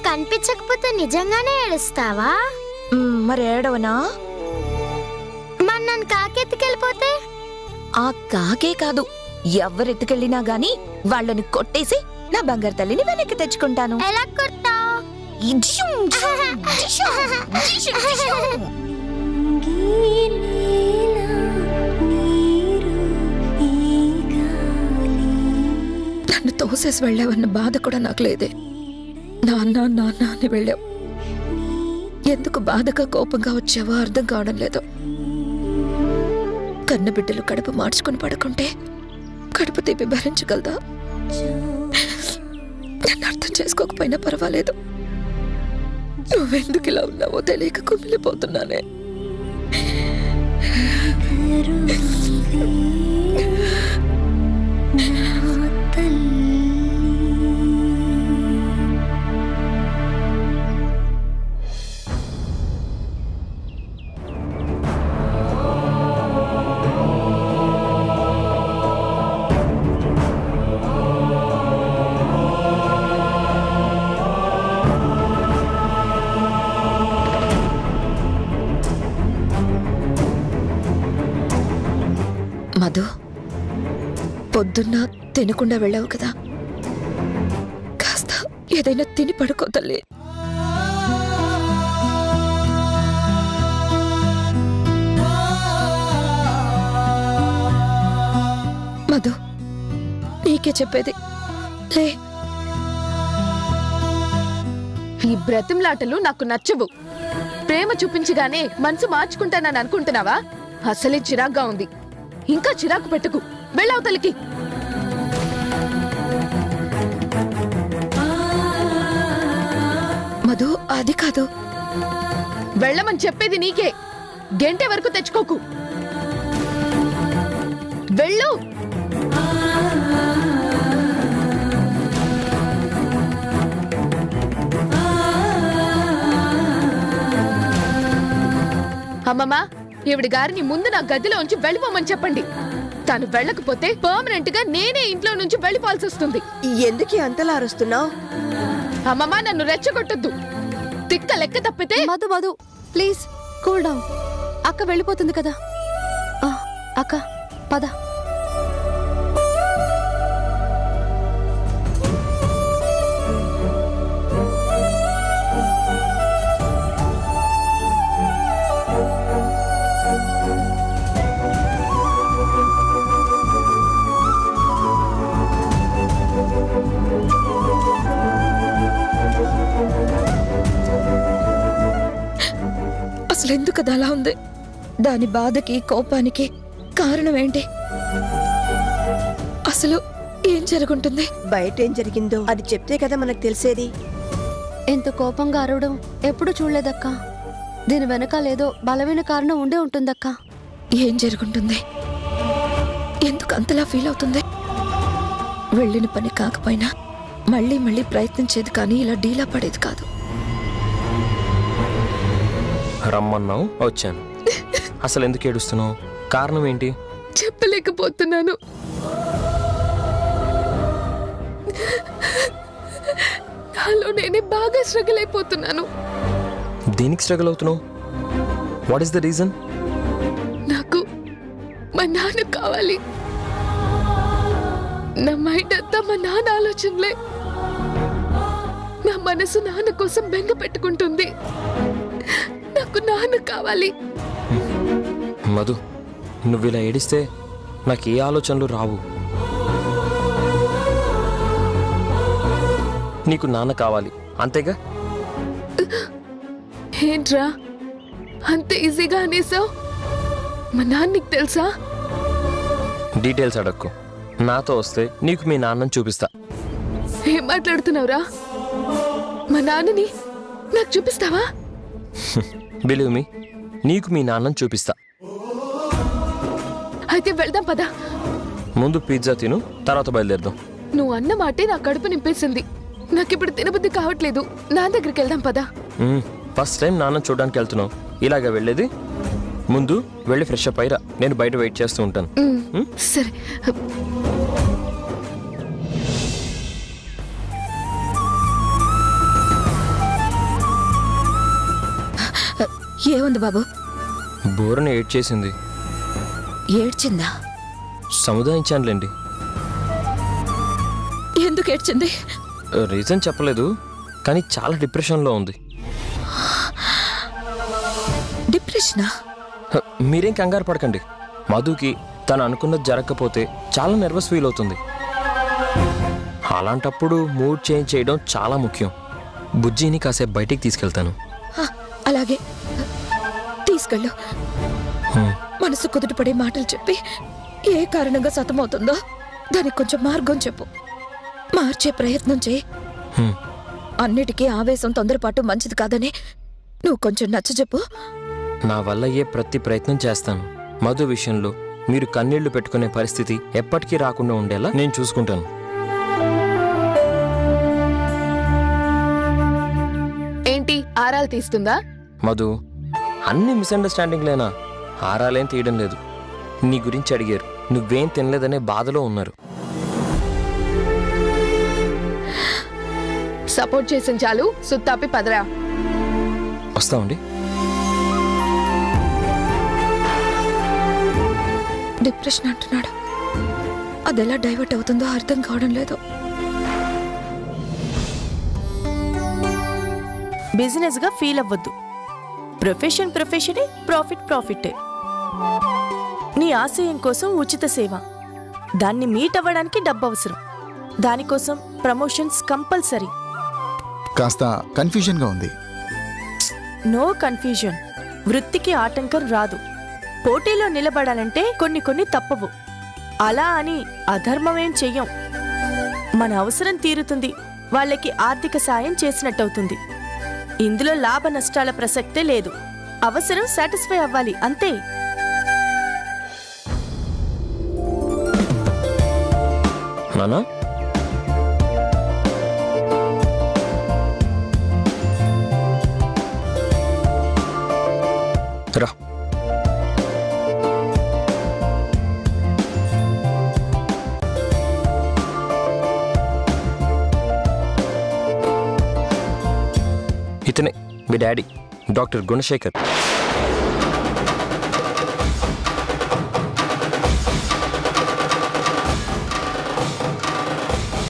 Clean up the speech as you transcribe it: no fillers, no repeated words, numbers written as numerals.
కనిపించకపోతే నిజంగానే ఏడుస్తావా? మరి ఏడవనా? మరి నన్ను కాకెత్తుకెళ్ళిపోతే? ఆ కాకే కాదు, ఎవరెత్తుకెళ్ళినా గాని వాళ్ళని కొట్టేసి నా బంగారు తల్లిని వెనక్కి తెచ్చుకుంటాను. ఎలా కొడతావు? నన్ను తోసేసి వెళ్ళావన్న బాధ కూడా నాకు లేదే. నాన్న నాన్న అని వెళ్ళావు. ఎందుకు బాధగా కోపంగా వచ్చావో అర్థం కావడం లేదు. కన్నబిడ్డలు కడుపు మార్చుకుని పడుకుంటే కడుపు తీపి భరించగలదా? నన్ను అర్థం చేసుకోకపోయినా పర్వాలేదు. నువ్వెందుకు ఇలా ఉన్నావో తెలియక కుమిలిపోతున్నానే. మధు, పొద్దున్న తినకుండా వెళ్ళావు కదా, కాస్త ఏదైనా తిని పడుకో తల్లి. మధు, నీకే చెప్పేది లే. ఈ బ్రతిమలాటలు నాకు నచ్చవు. ప్రేమ చూపించగానే మనసు మార్చుకుంటానని అనుకుంటున్నావా? అసలే చిరాగ్గా ఉంది. ఇంకా చిరాకు పెట్టుకు. వెళ్ళవతలికి. మధు, అది కాదు. వెళ్ళమని చెప్పేది నీకే. గంటే వరకు తెచ్చుకోకు. వెళ్ళు. అమ్మమ్మా, ఈవిడ గారిని ముందు నా గదిలో ఉంచి వెళ్ళిపోమని చెప్పండి. తను వెళ్ళకపోతే పర్మనెంట్ గా నేనే ఇంట్లో నుంచి వెళ్ళిపోవాల్సి వస్తుంది. ఎందుకు అంతలా అరుస్తున్నావు? అమ్మమ్మా, నన్ను రెచ్చగొట్టొద్దు. తిక్క లెక్క తప్పితే. Madhu Madhu please cool down. అక్క వెళ్ళిపోతుంది కదా. అక్క పద. అసలు ఎందుకు అది అలా ఉంది? దాని బాధకి కోపానికి కారణం ఏంటి? అసలు ఏం జరుగుంటుంది? బయట ఏం జరిగిందో అది చెప్తే కదా మనకు తెలిసేది. ఎంత కోపంగా అరవడం ఎప్పుడు చూడలేదక్క. దీని వెనకాలేదో బలమైన కారణం ఉండే ఉంటుందక్క. ఏం జరుగుంటుంది? ఎందుకు అంతలా ఫీల్ అవుతుంది? వెళ్ళిన పని కాకపోయినా మళ్ళీ మళ్ళీ ప్రయత్నించేది, కానీ ఇలా డీలా పడేది కాదు. రమ్మన్నావు, వచ్చాను. అసలు ఎందుకు ఏడుస్తున్నావు? కారణం ఏంటి? చెప్పలేకపోతున్నాను. నాలో నేనే బాగా స్ట్రగుల్ అయిపోతున్నాను. దేనికి స్ట్రగుల్ అవుతున్నావు? What is the reason? నాకు మా నాన్న కావాలి. నా మైండ్ అంతా మా నాన్న ఆలోచనలే. నా మనసు నాన్న కోసం బెంగ పెట్టుకుంటుంది. నాకు నాన్న కావాలి. మధు, నువ్వు ఇలా ఏడిస్తే నాకు ఏ ఆలోచనలు రావు. నీకు నాన్న కావాలి అంతేగా? ఏంట్రా అంత ఈజీగా అనేసావు? మా నాన్న నీకు తెలుసా? డీటెయిల్స్ అడక్కు. నాతో వస్తే నీకు మీ నాన్నని చూపిస్తా. ఏం మాట్లాడుతున్నావురా? మా నాన్నని నాకు చూపిస్తావా? బిలీవ్ మీ, నీకు మీ నాన్నని చూపిస్తా. అయితే వెళ్దాం పదా. ముందు పిజ్జా తిను, తర్వాత బయలుదేరదాం. నువ్వు అన్న మాటే నా కడుపు నింపేసింది. నాకిప్పుడు తినబుద్ధి కావట్లేదు. నా దగ్గరికి వెళ్దాం పదా. ఫస్ట్ టైం నాన్న చూడడానికి వెళ్తున్నావు, ఇలాగా వెళ్ళేది? ముందు వెళ్ళి ఫ్రెష్ అప్ అయ్యిరా, నేను బయట వెయిట్ చేస్తూ ఉంటాను. సరే. ఏముంది బాబు? బోరని ఏడ్ చేసింది. ఏడ్చిందా? సముదాయించానులేండి. ఎందుకు ఏడ్చింది? రీజన్ చెప్పలేదు, కానీ చాలా డిప్రెషన్లో ఉంది. డిప్రెషనా? మీరేం కంగారు పడకండి. మధుకి తను అనుకున్నది జరగకపోతే చాలా నర్వస్ ఫీల్ అవుతుంది. అలాంటప్పుడు మూడ్ చేంజ్ చేయడం చాలా ముఖ్యం. బుజ్జిని కాసేపు బయటికి తీసుకెళ్తాను. అలాగే తీసుకెళ్ళు. మనసు కుదుటపడే మాటలు చెప్పి ఏ కారణంగా సతమవుతుందో దానికి కొంచెం మార్గం చెప్పు. మార్చే ప్రయత్నం చేయి. అన్నిటికీ ఆవేశం, తొందరపాటు మంచిది కాదని నువ్వు కొంచెం నచ్చ చెప్పు. నా వల్ల అయ్యే ప్రతి ప్రయత్నం చేస్తాను. మధు విషయంలో మీరు కన్నీళ్లు పెట్టుకునే పరిస్థితి ఎప్పటికీ రాకుండా ఉండేలా నేను చూసుకుంటాను. ఏంటి ఆరాలు తీస్తుందా? మధు, అన్ని మిస్అండర్స్టాండింగ్లేనా? ఆరాలేం తీయడం లేదు. నీ గురించి అడిగారు, నువ్వేం తినలేదనే బాధలో ఉన్నారు. సపోర్ట్ చేసిన చాలు, సుత్తాపి పదరా. వస్తామండి. డిప్రెషన్ అంటున్నాడు. అదెలా డైవర్ట్ అవుతుందో అర్థం కావడం లేదు. బిజినెస్ గా ఫీల్ అవ్వద్దు. ప్రొఫెషనే, ప్రాఫిటే. నీ ఆశయం కోసం ఉచిత సేవ, దాన్ని మీట్ అవ్వడానికి డబ్బు అవసరం. దానికోసం ప్రమోషన్స్ కంపల్సరీ. కాస్త కన్ఫ్యూజన్గా ఉంది. No confusion. వృత్తికి ఆటంకం రాదు. పోటీలో నిలబడాలంటే కొన్ని తప్పవు. అలా అని అధర్మమేం చెయ్యం. మన అవసరం తీరుతుంది, వాళ్ళకి ఆర్థిక సాయం చేసినట్టవుతుంది. ఇందులో లాభ నష్టాల ప్రసక్తే లేదు. అవసరం సాటిస్ఫై అవ్వాలి అంతే. నానా, రా. ఇతనే మీ డాడీ, డాక్టర్ గుణశేఖర్.